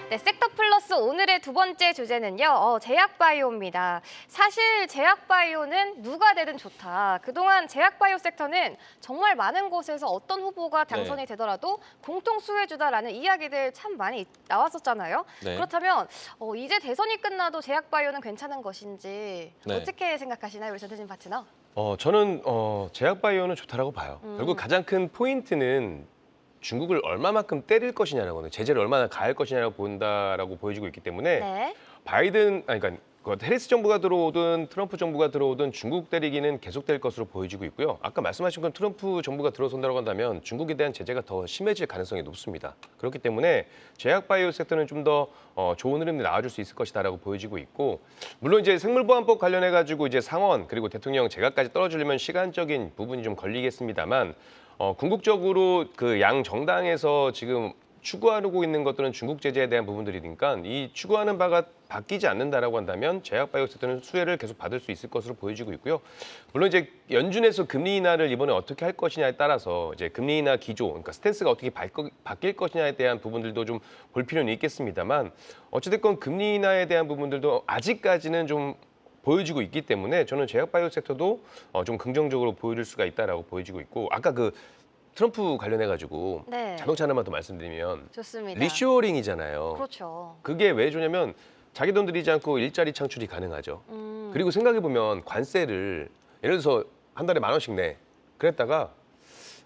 네, 섹터 플러스 오늘의 두 번째 주제는요. 제약바이오입니다. 사실 제약바이오는 누가 되든 좋다. 그동안 제약바이오 섹터는 정말 많은 곳에서 어떤 후보가 당선이 되더라도 공통 수혜주다라는 이야기들 참 많이 나왔었잖아요. 네. 그렇다면 이제 대선이 끝나도 제약바이오는 괜찮은 것인지 네. 어떻게 생각하시나요, 우리 전태진 파트너? 저는 제약바이오는 좋다라고 봐요. 결국 가장 큰 포인트는 중국을 얼마만큼 때릴 것이냐라고는 제재를 얼마나 가할 것이냐라고 본다라고 보여지고 있기 때문에 네. 그러니까 해리스 정부가 들어오든 트럼프 정부가 들어오든 중국 때리기는 계속될 것으로 보여지고 있고요. 아까 말씀하신 건 트럼프 정부가 들어선다고 한다면 중국에 대한 제재가 더 심해질 가능성이 높습니다. 그렇기 때문에 제약바이오 섹터는 좀 더 좋은 흐름이 나와줄 수 있을 것이다라고 보여지고 있고, 물론 이제 생물보안법 관련해 가지고 이제 상원 그리고 대통령 제각까지 떨어지려면 시간적인 부분이 좀 걸리겠습니다만, 궁극적으로 그 양 정당에서 지금 추구하고 있는 것들은 중국 제재에 대한 부분들이니까 이 추구하는 바가 바뀌지 않는다라고 한다면 제약바이오 섹터는 수혜를 계속 받을 수 있을 것으로 보여지고 있고요. 물론 이제 연준에서 금리 인하를 이번에 어떻게 할 것이냐에 따라서 이제 금리 인하 기조, 그러니까 스탠스가 어떻게 바뀔 것이냐에 대한 부분들도 좀 볼 필요는 있겠습니다만, 어찌됐건 금리 인하에 대한 부분들도 아직까지는 좀 보여지고 있기 때문에 저는 제약바이오 섹터도 좀 긍정적으로 보여줄 수가 있다라고 보여지고 있고, 아까 그 트럼프 관련해가지고 네. 자동차 하나만 더 말씀드리면 좋습니다. 리쇼어링이잖아요. 그렇죠. 그게 왜 좋냐면 자기 돈 들이지 않고 일자리 창출이 가능하죠. 그리고 생각해보면 관세를 예를 들어서 한 달에 10,000원씩 내. 그랬다가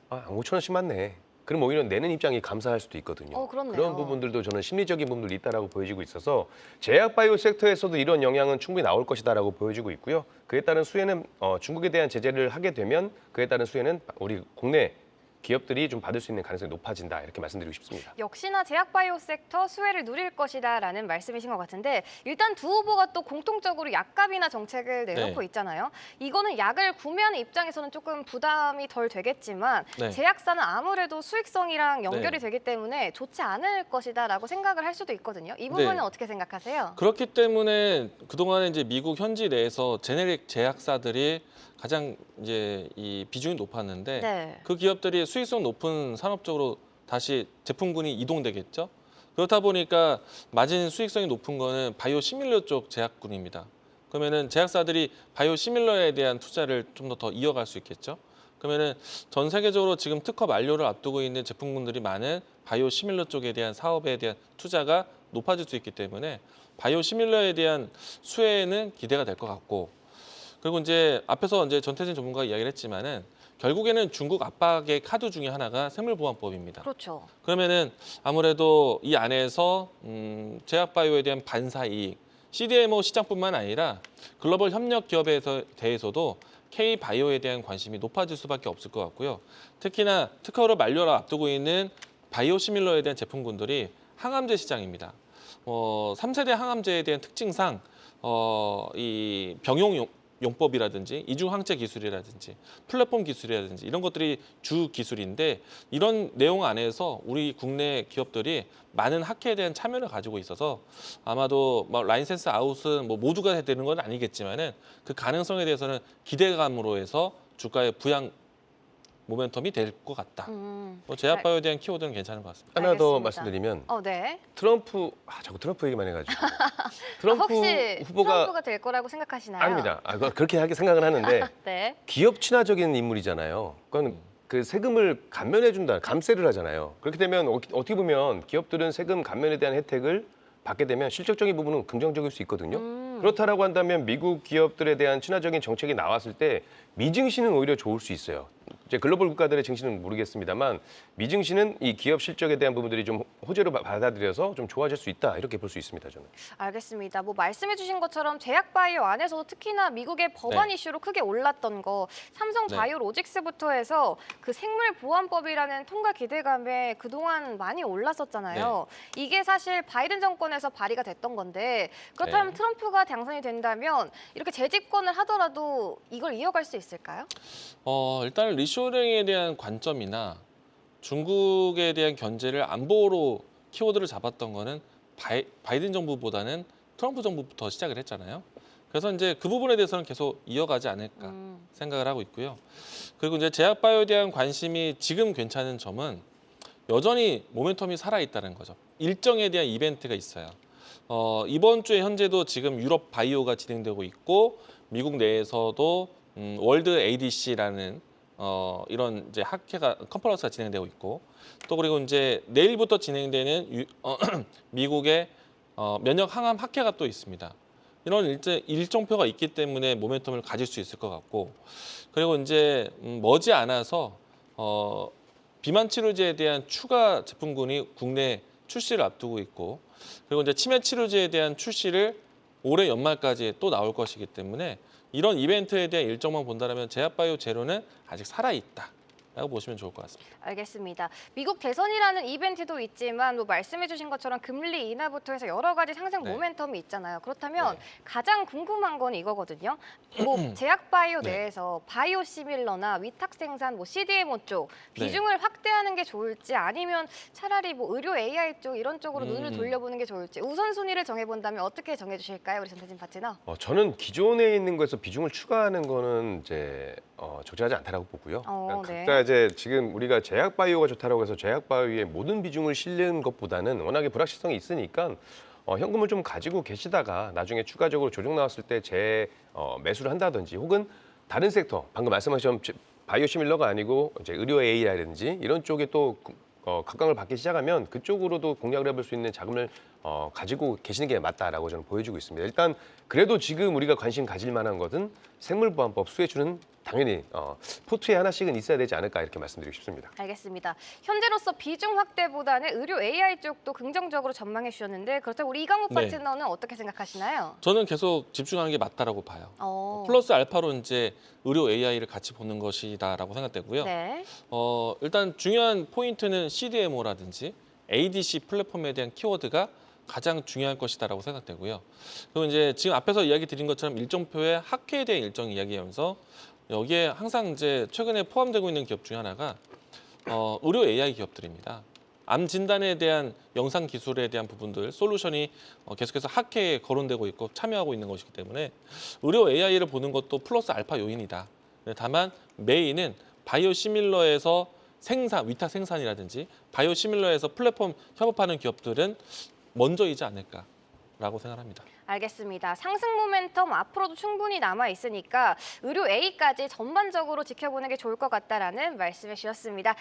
5,000원씩만 내. 그럼 오히려 내는 입장이 감사할 수도 있거든요. 그렇네요. 그런 부분들도 저는 심리적인 부분들이 있다라고 보여지고 있어서 제약바이오 섹터에서도 이런 영향은 충분히 나올 것이다라고 보여지고 있고요. 그에 따른 수혜는 중국에 대한 제재를 하게 되면 그에 따른 수혜는 우리 국내 기업들이 좀 받을 수 있는 가능성이 높아진다, 이렇게 말씀드리고 싶습니다. 역시나 제약바이오 섹터 수혜를 누릴 것이다라는 말씀이신 것 같은데, 일단 두 후보가 또 공통적으로 약값이나 정책을 내놓고 네. 있잖아요. 이거는 약을 구매하는 입장에서는 조금 부담이 덜 되겠지만 네. 제약사는 아무래도 수익성이랑 연결이 네. 되기 때문에 좋지 않을 것이다라고 생각을 할 수도 있거든요. 이 부분은 네. 어떻게 생각하세요? 그렇기 때문에 그동안에 이제 미국 현지 내에서 제네릭 제약사들이 가장 이제 이 비중이 높았는데 네. 그 기업들이 수익성 높은 산업 쪽으로 다시 제품군이 이동되겠죠. 그렇다 보니까 마진 수익성이 높은 거는 바이오 시밀러 쪽 제약군입니다. 그러면은 제약사들이 바이오 시밀러에 대한 투자를 좀 더 이어갈 수 있겠죠. 그러면은 전 세계적으로 지금 특허 만료를 앞두고 있는 제품군들이 많은 바이오 시밀러 쪽에 대한 사업에 대한 투자가 높아질 수 있기 때문에 바이오 시밀러에 대한 수혜는 기대가 될 것 같고, 그리고 이제 앞에서 이제 전태진 전문가가 이야기를 했지만은 결국에는 중국 압박의 카드 중에 하나가 생물보안법입니다. 그렇죠. 그러면은 아무래도 이 안에서 제약바이오에 대한 반사이익, CDMO 시장뿐만 아니라 글로벌 협력 기업에 대해서도 K바이오에 대한 관심이 높아질 수밖에 없을 것 같고요. 특히나 특허를 만료를 앞두고 있는 바이오 시밀러에 대한 제품군들이 항암제 시장입니다. 3세대 항암제에 대한 특징상 이 병용 용법이라든지 이중 항체 기술이라든지 플랫폼 기술이라든지 이런 것들이 주 기술인데, 이런 내용 안에서 우리 국내 기업들이 많은 학회에 대한 참여를 가지고 있어서 아마도 라이센스 아웃은 모두가 되는 건 아니겠지만은 그 가능성에 대해서는 기대감으로 해서 주가의 부양 모멘텀이 될 것 같다. 제약바이오에 대한 키워드는 괜찮은 것 같습니다. 하나 더 알겠습니다. 말씀드리면 네. 자꾸 트럼프 얘기만 해가지고 트럼프 혹시 후보가 트럼프가 될 거라고 생각하시나요? 아닙니다. 그렇게 생각을 하는데 네. 기업 친화적인 인물이잖아요. 그건 그 세금을 감면해준다, 감세를 하잖아요. 그렇게 되면 어떻게 보면 기업들은 세금 감면에 대한 혜택을 받게 되면 실질적인 부분은 긍정적일 수 있거든요. 그렇다라고 한다면 미국 기업들에 대한 친화적인 정책이 나왔을 때 미증시는 오히려 좋을 수 있어요. 이제 글로벌 국가들의 증시는 모르겠습니다만 미증시는 이 기업 실적에 대한 부분들이 좀 호재로 받아들여서 좀 좋아질 수 있다, 이렇게 볼 수 있습니다, 저는. 알겠습니다. 말씀해주신 것처럼 제약바이오 안에서도 특히나 미국의 법안 네. 이슈로 크게 올랐던 거, 삼성 네. 바이오로직스부터 해서 그 생물보안법이라는 통과 기대감에 그동안 많이 올랐었잖아요. 이게 사실 바이든 정권에서 발의가 됐던 건데, 그렇다면 네. 트럼프가 당선이 된다면 이렇게 재집권을 하더라도 이걸 이어갈 수 있을까요? 일단 리쇼링에 대한 관점이나 중국에 대한 견제를 안보로 키워드를 잡았던 거는 바이든 정부보다는 트럼프 정부부터 시작을 했잖아요. 그래서 이제 그 부분에 대해서는 계속 이어가지 않을까 생각을 하고 있고요. 그리고 이제 제약바이오에 대한 관심이 지금 괜찮은 점은 여전히 모멘텀이 살아있다는 거죠. 일정에 대한 이벤트가 있어요. 이번 주에 현재도 지금 유럽 바이오가 진행되고 있고 미국 내에서도 월드 ADC라는 이런 이제 학회가 컨퍼런스가 진행되고 있고 또 그리고 이제 내일부터 진행되는 미국의 면역 항암 학회가 또 있습니다. 이런 일정표가 있기 때문에 모멘텀을 가질 수 있을 것 같고 그리고 이제 머지않아서 비만 치료제에 대한 추가 제품군이 국내 출시를 앞두고 있고 그리고 이제 치매 치료제에 대한 출시를 올해 연말까지 또 나올 것이기 때문에 이런 이벤트에 대한 일정만 본다면 제약바이오 제로는 아직 살아있다라고 보시면 좋을 것 같습니다. 알겠습니다. 미국 대선이라는 이벤트도 있지만 뭐 말씀해주신 것처럼 금리 인하부터 해서 여러 가지 상승 네. 모멘텀이 있잖아요. 그렇다면 네. 가장 궁금한 건 이거거든요. 뭐 제약바이오 네. 내에서 바이오시밀러나 위탁 생산, 뭐 CDMO 쪽 네. 비중을 확대하는 게 좋을지 아니면 차라리 뭐 의료 AI 쪽 이런 쪽으로 눈을 돌려보는 게 좋을지 우선순위를 정해본다면 어떻게 정해주실까요, 우리 전태진 파트너? 저는 기존에 있는 거에서 비중을 추가하는 거는 이제 적절하지 않다라고 보고요. 네. 각자 이제 지금 우리가 제약바이오가 좋다라고 해서 제약바이오의 모든 비중을 실는 것보다는 워낙에 불확실성이 있으니까 현금을 좀 가지고 계시다가 나중에 추가적으로 조정 나왔을 때 매수를 한다든지 혹은 다른 섹터 방금 말씀하신 바이오시밀러가 아니고 이제 의료 AI라든지 이런 쪽에 또 각광을 받기 시작하면 그쪽으로도 공략을 해볼 수 있는 자금을 가지고 계시는 게 맞다라고 저는 보여주고 있습니다. 일단 그래도 지금 우리가 관심 가질 만한 것은 생물보안법 수혜주는 당연히 포트에 하나씩은 있어야 되지 않을까 이렇게 말씀드리고 싶습니다. 알겠습니다. 현재로서 비중 확대보다는 의료 AI 쪽도 긍정적으로 전망해 주셨는데 그렇다면 우리 이강우 네. 파트너는 어떻게 생각하시나요? 저는 계속 집중하는 게 맞다라고 봐요. 어. 플러스 알파로 이제 의료 AI를 같이 보는 것이다라고 생각되고요. 네. 일단 중요한 포인트는 CDMO라든지 ADC 플랫폼에 대한 키워드가 가장 중요할 것이다라고 생각되고요. 그리고 이제 지금 앞에서 이야기 드린 것처럼 일정표의 학회에 대한 일정 이야기하면서 여기에 항상 이제 최근에 포함되고 있는 기업 중에 하나가 의료 AI 기업들입니다. 암 진단에 대한 영상 기술에 대한 부분들, 솔루션이 계속해서 학회에 거론되고 있고 참여하고 있는 것이기 때문에 의료 AI를 보는 것도 플러스 알파 요인이다. 다만 메인은 바이오시밀러에서 위탁 생산이라든지 바이오시밀러에서 플랫폼 협업하는 기업들은 먼저이지 않을까라고 생각합니다. 알겠습니다. 상승 모멘텀 앞으로도 충분히 남아 있으니까 의료 A까지 전반적으로 지켜보는 게 좋을 것 같다라는 말씀해 주셨습니다.